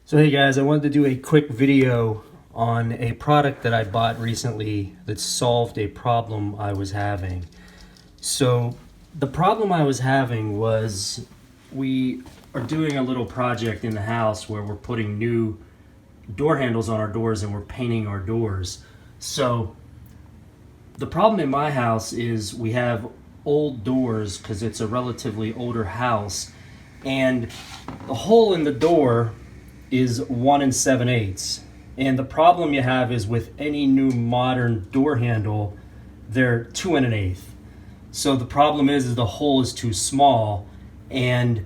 So hey guys, I wanted to do a quick video on a product that I bought recently that solved a problem I was having. So the problem I was having was we are doing a little project in the house where we're putting new door handles on our doors and we're painting our doors. So the problem in my house is we have old doors because it's a relatively older house, and the hole in the door is 1 7/8. And the problem you have is with any new modern door handle, they're 2 1/8. So the problem is the hole is too small, and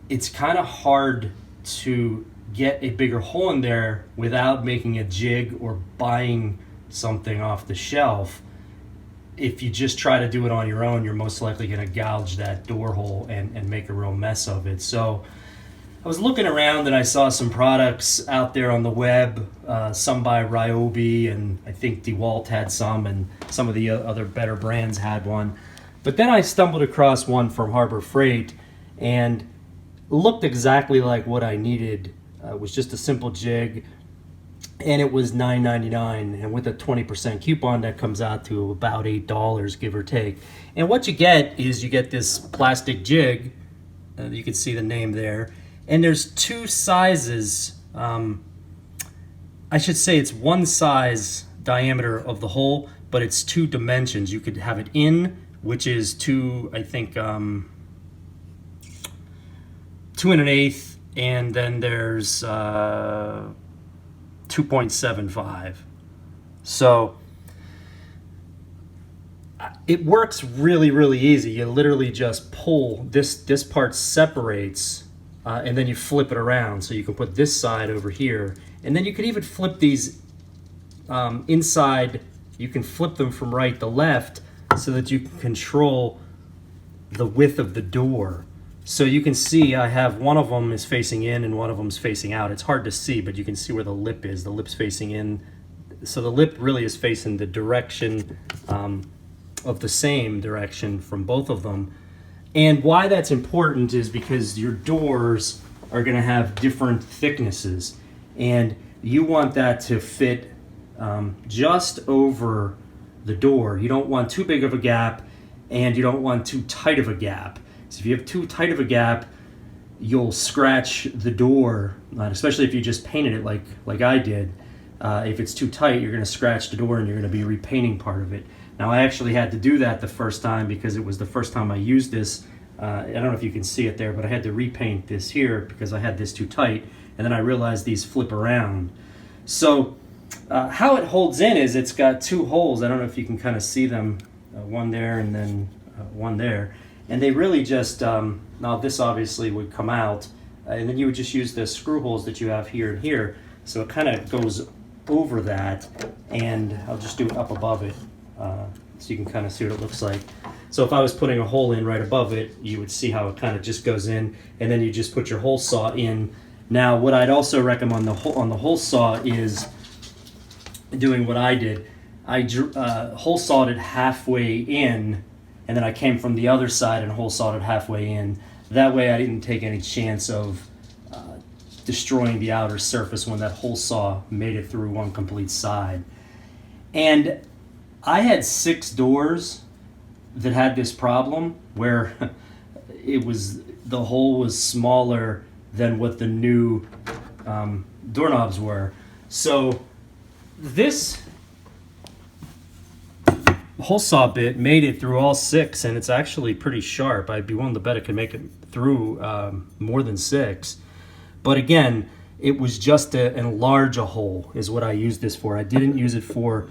it's kind of hard to get a bigger hole in there without making a jig or buying something off the shelf. If you just try to do it on your own, you're most likely going to gouge that door hole and make a real mess of it. So I was looking around and I saw some products out there on the web, some by Ryobi, and I think DeWalt had some, and some of the other better brands had one. But then I stumbled across one from Harbor Freight and looked exactly like what I needed. It was just a simple jig, and it was $9.99, and with a 20% coupon that comes out to about $8, give or take. And what you get is you get this plastic jig, you can see the name there, and there's two sizes. I should say it's one size diameter of the hole, but it's two dimensions. You could have it in, which is two, I think, 2 1/8, and then there's 2.75. So it works really, really easy. You literally just pull this part separates, and then you flip it around. So you can put this side over here, and then you could even flip these inside. You can flip them from right to left so that you can control the width of the door. So you can see I have one of them is facing in and one of them is facing out. It's hard to see, but you can see where the lip is. The lip's facing in. So the lip really is facing the direction of the same direction from both of them. And why that's important is because your doors are going to have different thicknesses, and you want that to fit just over the door. You don't want too big of a gap, and you don't want too tight of a gap. So if you have too tight of a gap, you'll scratch the door, especially if you just painted it like I did. If it's too tight, you're going to scratch the door and you're going to be repainting part of it. Now, I actually had to do that the first time because it was the first time I used this. I don't know if you can see it there, but I had to repaint this here because I had this too tight, and then I realized these flip around. So how it holds in is it's got two holes. I don't know if you can kind of see them, one there and then one there. And they really just, now this obviously would come out, and then you would just use the screw holes that you have here and here. So it kind of goes over that, and I'll just do it up above it so you can kind of see what it looks like. So if I was putting a hole in right above it, you would see how it kind of just goes in, and then you just put your hole saw in. Now what I'd also recommend on the hole saw is doing what I did. I hole sawed it halfway in, and then I came from the other side and hole sawed it halfway in. That way I didn't take any chance of destroying the outer surface when that hole saw made it through one complete side. And I had 6 doors that had this problem where the hole was smaller than what the new doorknobs were. So this hole saw bit made it through all 6, and it's actually pretty sharp. I'd be willing to bet it could make it through more than 6. But again, it was just to enlarge a hole is what I used this for. I didn't use it for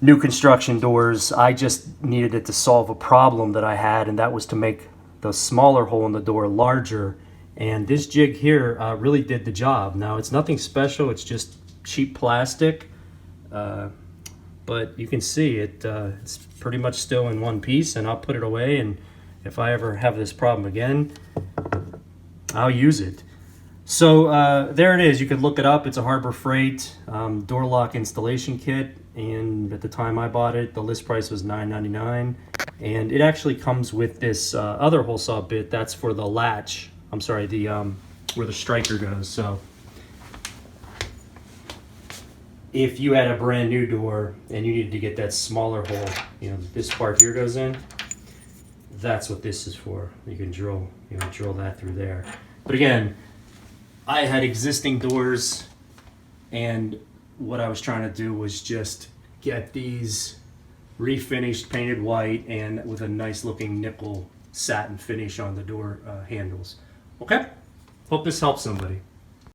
new construction doors. I just needed it to solve a problem that I had, and that was to make the smaller hole in the door larger. And this jig here really did the job. Now, it's nothing special. It's just cheap plastic. But you can see it's pretty much still in one piece, and I'll put it away, and if I ever have this problem again, I'll use it. So there it is. You could look it up. It's a Harbor Freight door lock installation kit, and at the time I bought it, the list price was $9.99, and it actually comes with this other hole saw bit. That's for the latch. I'm sorry, the where the striker goes. So if you had a brand new door and you needed to get that smaller hole, you know, this part here goes in, that's what this is for. You can drill, you know, drill that through there. But again, I had existing doors, and what I was trying to do was just get these refinished, painted white, and with a nice looking nickel satin finish on the door handles. Okay? Hope this helps somebody.